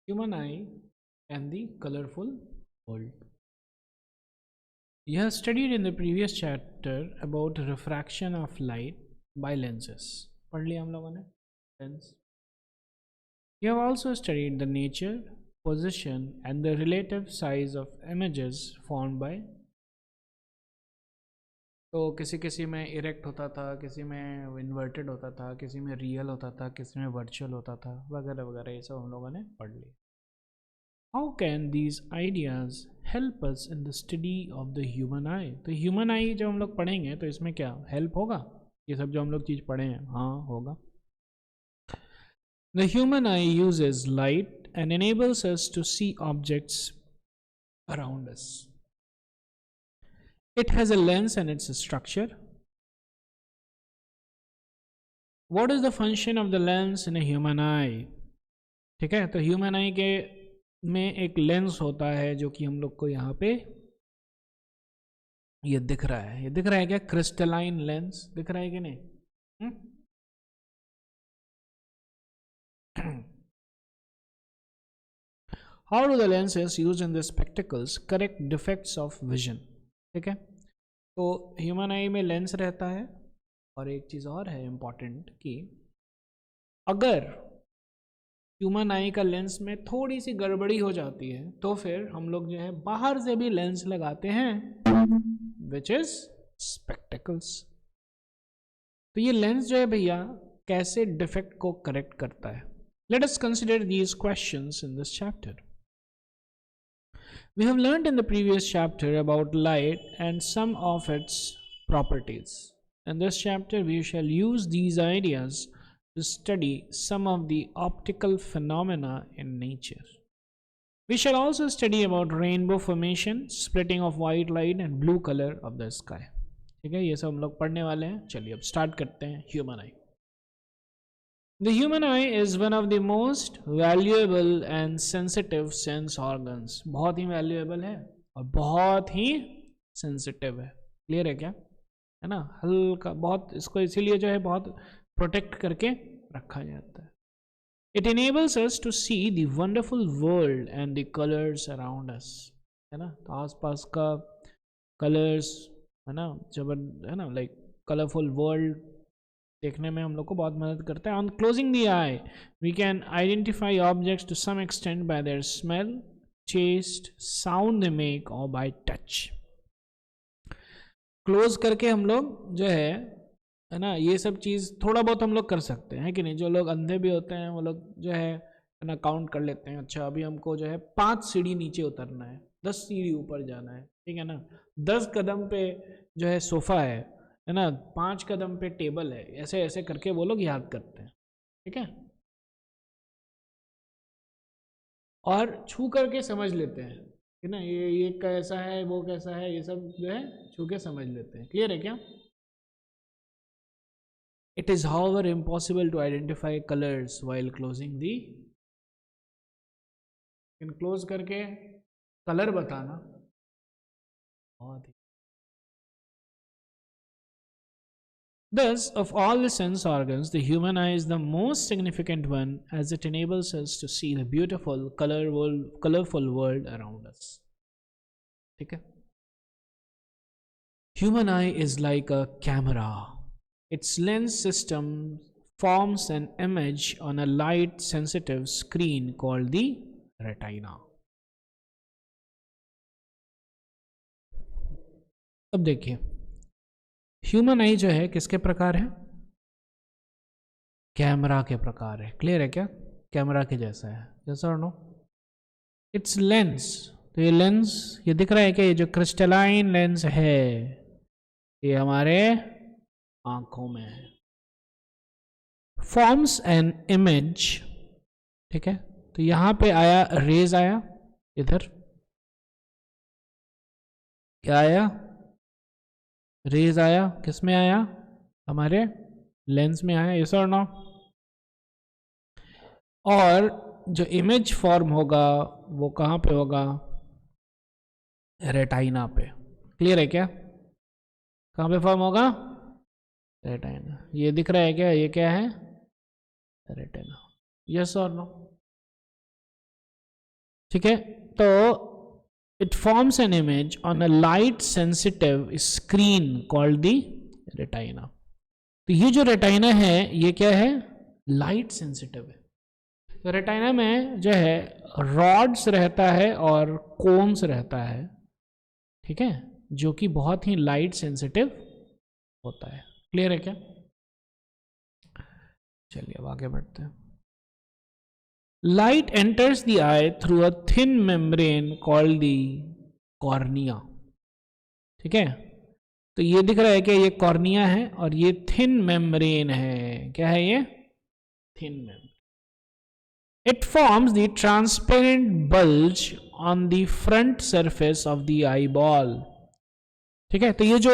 human eye and the colorful world. You have studied in the previous chapter about refraction of light by lenses. पढ़ लिया हम लोगों ने lens. You have also studied the nature, position and the relative size of images formed by. तो किसी किसी में erect होता था, किसी में इन्वर्टेड होता था, किसी में रियल होता था, किसी में वर्चुअल होता था, वगैरह वगैरह, ये सब हम लोगों ने पढ़ लिया. How can these ideas help us in the study of the human eye? तो human eye जब हम लोग पढ़ेंगे तो इसमें क्या हेल्प होगा? ये सब जो हम लोग चीज़ पढ़े हैं, हाँ होगा. The human eye uses light and enables us to see objects around us. It has a lens and its structure. What is the function of the lens in a human eye? ठीक है, तो human आई के में एक lens होता है जो कि हम लोग को यहाँ पे ये दिख रहा है. ये दिख रहा है क्या? क्रिस्टलाइन लेंस दिख रहा है कि नहीं? How do the lenses used in the spectacles correct defects of vision? ठीक है, तो ह्यूमन आई में लेंस रहता है. और एक चीज़ और है इम्पॉर्टेंट कि अगर ह्यूमन आई का लेंस में थोड़ी सी गड़बड़ी हो जाती है तो फिर हम लोग जो है बाहर से भी लेंस लगाते हैं, विच इज स्पेक्टिकल्स. तो ये लेंस जो है भैया कैसे डिफेक्ट को करेक्ट करता है? Let us consider these questions in this chapter. We have learned in the previous chapter about light and some of its properties. In this chapter, we shall use these ideas to study some of the optical phenomena in nature. We shall also study about rainbow formation, splitting of white light and blue color of the sky. ठीक है, ये सब हम लोग पढ़ने वाले हैं. चलिए अब स्टार्ट करते हैं. Human I. The human eye is one of the most valuable and sensitive sense organs. बहुत ही valuable है और बहुत ही sensitive है. क्लियर है क्या? है ना, हल्का बहुत, इसको इसीलिए जो है बहुत प्रोटेक्ट करके रखा जाता है. It enables us to see the wonderful world and the colors around us. है ना, तो आसपास का कलर्स है ना, जब है ना लाइक कलरफुल वर्ल्ड देखने में हम लोग को बहुत मदद करता है. On closing the eye we can identify objects to some extent by their smell, taste, sound they make और बाय टच. क्लोज करके हम लोग जो है ना, ये सब चीज़ थोड़ा बहुत हम लोग कर सकते हैं कि नहीं. जो लोग अंधे भी होते हैं वो लोग जो है ना काउंट कर लेते हैं. अच्छा अभी हमको जो है 5 सीढ़ी नीचे उतरना है, 10 सीढ़ी ऊपर जाना है, ठीक है ना, 10 कदम पे जो है सोफ़ा है ना, 5 कदम पे टेबल है, ऐसे ऐसे करके वो लोग याद करते हैं. ठीक है, और छू करके समझ लेते हैं कि ना ये कैसा है, वो कैसा है, ये सब जो है छू के समझ लेते हैं. क्लियर है क्या? It is however impossible to identify colors while closing the. In close करके कलर बताना बहुत ही. Thus, of all the sense organs, the human eye is the most significant one as it enables us to see the beautiful, colorful world around us. ठीक है? Human eye is like a camera. Its lens system forms an image on a light-sensitive screen called the retina. अब देखिए, human आई जो है किसके प्रकार है? Camera के प्रकार है. क्लियर है क्या? कैमरा के जैसा है. जैसा और नो. इट्स लेंस, तो ये लेंस ये दिख रहा है क्या? ये जो क्रिस्टलाइन लेंस है ये हमारे आंखों में है. Forms an image. ठीक है, तो यहां पे आया रेज, आया इधर, क्या आया? रेज आया. किस में आया? हमारे लेंस में आया. यस और नो. और जो इमेज फॉर्म होगा वो कहाँ पे होगा? रेटाइना पे. क्लियर है क्या? कहाँ पे फॉर्म होगा? रेटाइना. ये दिख रहा है क्या? ये क्या है? रेटिना. यस और नो. ठीक है, तो it forms an image on a light sensitive screen called the retina. तो ये जो रेटाइना है ये क्या है, लाइट सेंसिटिव है। तो रेटाइना में जो है रॉड्स रहता है और कोन्स रहता है, ठीक है, जो कि बहुत ही लाइट सेंसिटिव होता है। क्लियर है क्या? चलिए अब आगे बढ़ते हैं। Light enters the I through a thin membrane called the cornea. ठीक है, तो ये दिख रहा है कि ये कॉर्निया है और ये थिन मेम्ब्रेन है। क्या है ये? Thin membrane. It forms the transparent bulge on the front surface of the eye ball. ठीक है, तो ये जो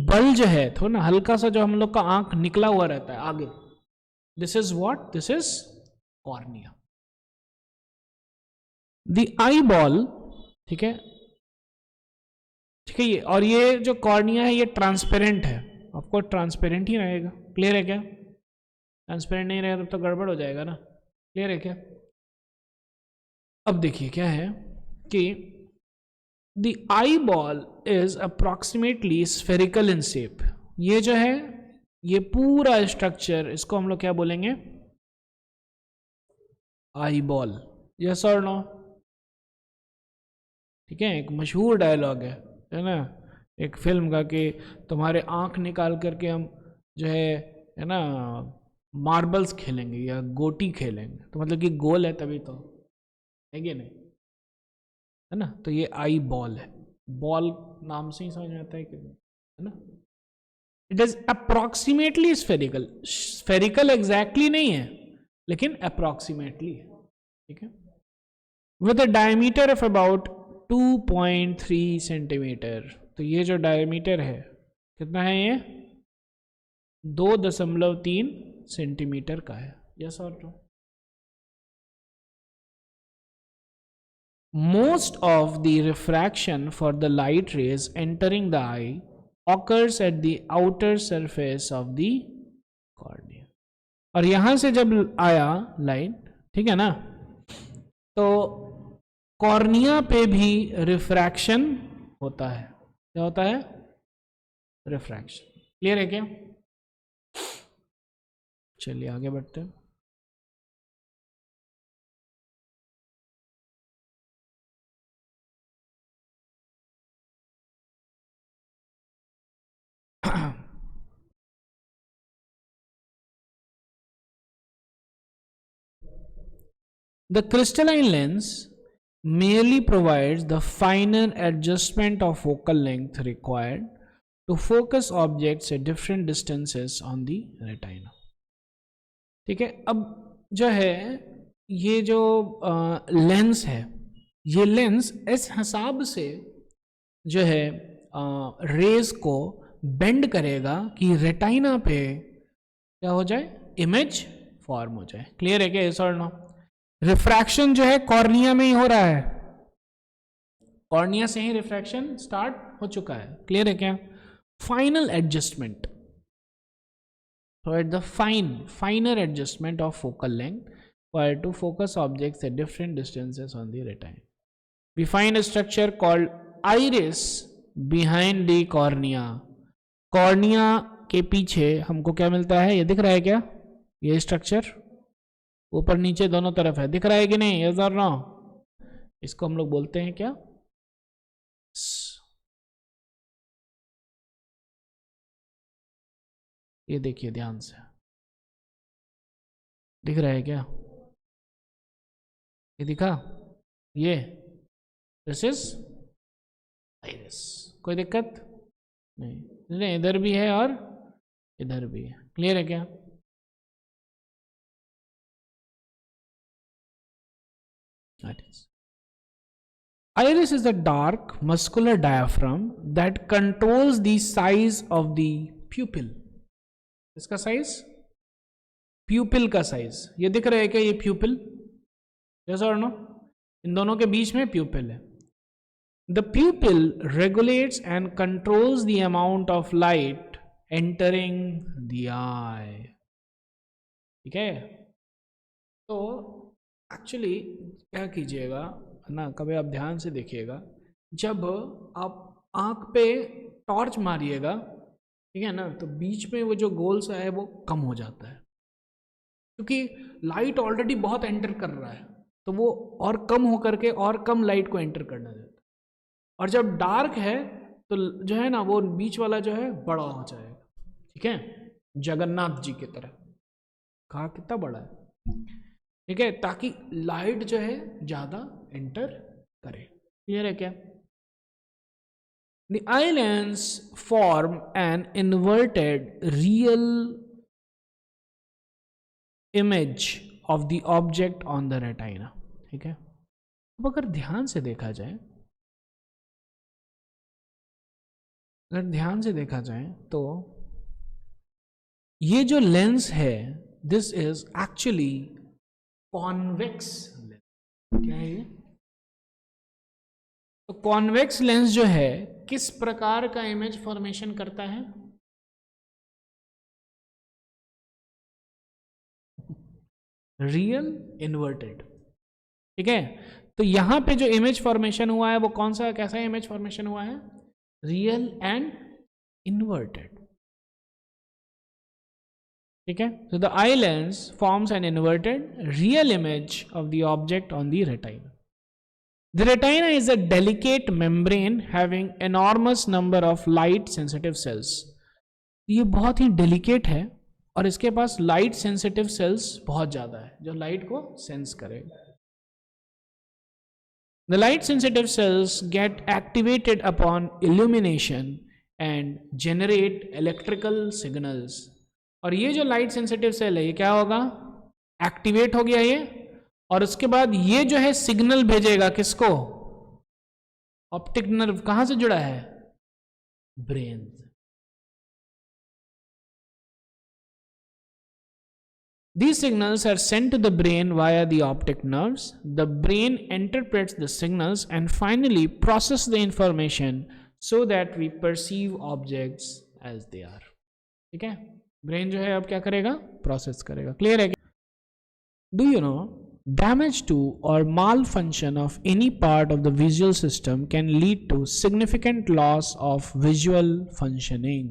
बल्ज है थोड़ा ना हल्का सा, जो हम लोग का आंख निकला हुआ रहता है आगे, this is what, this is cornea. The eye ball, ठीक है, ठीक है, ये और ये जो कॉर्निया है ये ट्रांसपेरेंट है, आपको ट्रांसपेरेंट ही रहेगा। क्लियर है क्या? ट्रांसपेरेंट नहीं रहेगा तब तो गड़बड़ हो जाएगा ना। क्लियर है क्या? अब देखिए क्या है कि the eye ball is approximately spherical in shape. ये जो है ये पूरा स्ट्रक्चर, इसको हम लोग क्या बोलेंगे? Eye ball. यस और नो? ठीक है, एक मशहूर डायलॉग है ना, एक फिल्म का, कि तुम्हारे आंख निकाल करके हम जो है ना मार्बल्स खेलेंगे या गोटी खेलेंगे। तो मतलब कि गोल है तभी तो, है कि नहीं? है ना, तो ये आई बॉल है। बॉल नाम से ही समझ में आता है कि, है ना। It is approximately spherical. Spherical exactly नहीं है लेकिन अप्रोक्सीमेटली है। ठीक है, with a diameter of about 2.3 centimetre. तो ये जो डायमीटर है कितना है? ये 2.3 सेंटीमीटर का है। यस और no? Most of the refraction for the light rays entering the eye occurs at the outer surface of the cornea. और यहां से जब आया लाइट, ठीक है ना, तो कॉर्निया पे भी रिफ्रैक्शन होता है। क्या होता है? रिफ्रैक्शन। क्लियर है क्या? चलिए आगे बढ़ते हैं। The crystalline lens merely provides the finer adjustment of focal length required to focus objects at different distances on the retina. ठीक है, अब जो है ये जो लेंस है, ये लेंस इस हिसाब से जो है रेज को बेंड करेगा कि रेटाइना पे क्या हो जाए? इमेज फॉर्म हो जाए। क्लियर है क्या? यस और नो? रिफ्रैक्शन जो है कॉर्निया में ही हो रहा है, कॉर्निया से ही रिफ्रैक्शन स्टार्ट हो चुका है। क्लियर है क्या? Final adjustment, so at the finer adjustment of focal length required to focus objects at different distances on the retina. We find a structure called iris behind the cornea. Cornea के पीछे हमको क्या मिलता है? ये दिख रहा है क्या? ये स्ट्रक्चर ऊपर नीचे दोनों तरफ है, दिख रहा है कि नहीं? यस और नो? इसको हम लोग बोलते हैं क्या? ये देखिए ध्यान से, दिख रहा है क्या? ये दिखा? ये दिस इज आइरिस। कोई दिक्कत नहीं? नहीं, इधर भी है और इधर भी है। क्लियर है क्या? Iris is a dark muscular diaphragm that controls the size of the pupil. इसका साइज? प्यूपिल का साइज। ये दिख रहा है क्या? ये प्यूपिल। यस और नो? इन दोनों के बीच में प्यूपिल है। The pupil regulates and controls the amount of light entering the eye. ठीक है, तो एक्चुअली क्या कीजिएगा ना, कभी आप ध्यान से देखिएगा, जब आप आँख पे टॉर्च मारिएगा, ठीक है ना, तो बीच में वो जो गोल सा है वो कम हो जाता है, क्योंकि लाइट ऑलरेडी बहुत एंटर कर रहा है, तो वो और कम होकर के और कम लाइट को एंटर करना देता है। और जब डार्क है तो जो है ना वो बीच वाला जो है बड़ा हो जाएगा, ठीक है, जगन्नाथ जी की तरह। कहा कितना बड़ा है, ठीक है, ताकि लाइट जो है ज्यादा एंटर करे। क्लियर है क्या? The eye lens form an inverted real image of the object on the retina, ठीक है। अब अगर ध्यान से देखा जाए, तो ये जो लेंस है, this is actually convex lens. क्या है ये? तो कॉन्वेक्स लेंस जो है किस प्रकार का इमेज फॉर्मेशन करता है? रियल इन्वर्टेड, ठीक है। तो यहां पे जो इमेज फॉर्मेशन हुआ है वो कौन सा, कैसा इमेज फॉर्मेशन हुआ है? रियल एंड इन्वर्टेड, ठीक है। So the eye lens forms an inverted real image of the object on the retina. The retina is a delicate membrane having enormous number of light sensitive cells. ये बहुत ही delicate है और इसके पास light sensitive cells बहुत ज़्यादा है जो light को sense करेगा. The light sensitive cells get activated upon illumination and generate electrical signals. और ये जो लाइट सेंसिटिव सेल है ये क्या होगा? एक्टिवेट हो गया ये, और उसके बाद ये जो है सिग्नल भेजेगा किसको? ऑप्टिक नर्व कहां से जुड़ा है? Brain. These signals are sent to the brain via the optic nerves. The brain interprets the signals and finally process the information so that we perceive objects as they are. ठीक है, brain जो है अब क्या करेगा? Process करेगा। Clear है? Do you know damage to or malfunction of any part of the visual system can lead to significant loss of visual functioning.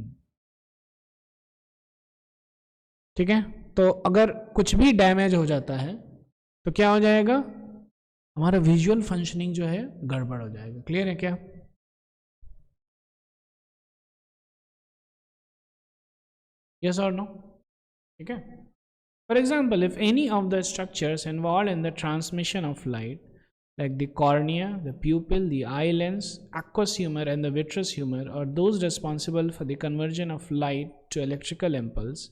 ठीक है, तो अगर कुछ भी डैमेज हो जाता है तो क्या हो जाएगा? हमारा विजुअल फंक्शनिंग जो है गड़बड़ हो जाएगा। क्लियर है क्या? Yes or no? ठीक है। For example, if any of the structures involved in the transmission of light, like the cornea, the pupil, the eye lens, aqueous humor, and the vitreous humor, or those responsible for the conversion of light to electrical impulse,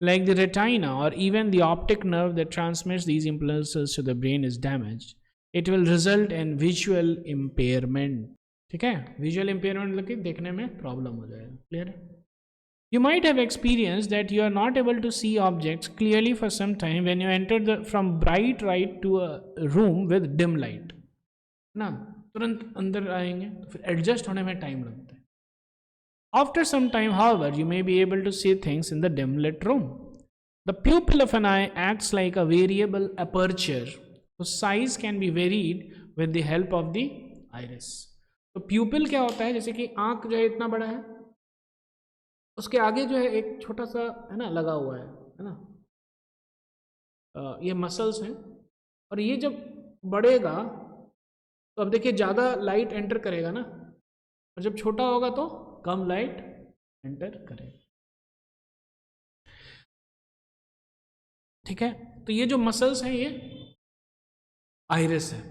like the retina or even the optic nerve that transmits these impulses to the brain, is damaged, it will result in visual impairment. ठीक है, visual impairment मतलब कि देखने में problem हो जाएगा। Clear है? You might have experienced that you are not able to see objects clearly for some time when you enter from bright light to a room with dim light. ना तुरंत अंदर आएंगे तो फिर एडजस्ट होने में टाइम लगता है. After some time, however, you may be able to see things in the dim lit room. The pupil of an eye acts like a variable aperture. So size can be varied with the help of the iris. तो pupil क्या होता है? जैसे कि आंख जो है इतना बड़ा है, उसके आगे जो है एक छोटा सा है ना लगा हुआ है ना, ये मसल्स हैं, और ये जब बढ़ेगा तो अब देखिए ज़्यादा लाइट एंटर करेगा ना, और जब छोटा होगा तो कम लाइट एंटर करेगा। ठीक है, तो ये जो मसल्स हैं ये आइरिस है।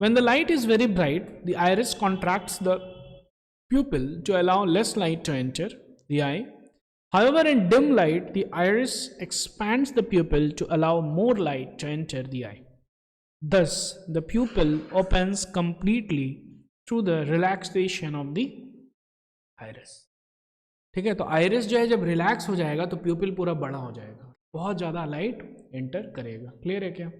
When the light is very bright, the iris contracts the pupil to allow less light to enter the eye. However, in dim light, the iris expands the pupil to allow more light to enter the eye. Thus, the pupil opens completely through the relaxation of the iris. ठीक है, तो iris जो है जब relax हो जाएगा तो प्यूपिल पूरा बड़ा हो जाएगा, बहुत ज़्यादा लाइट एंटर करेगा। क्लियर है क्या?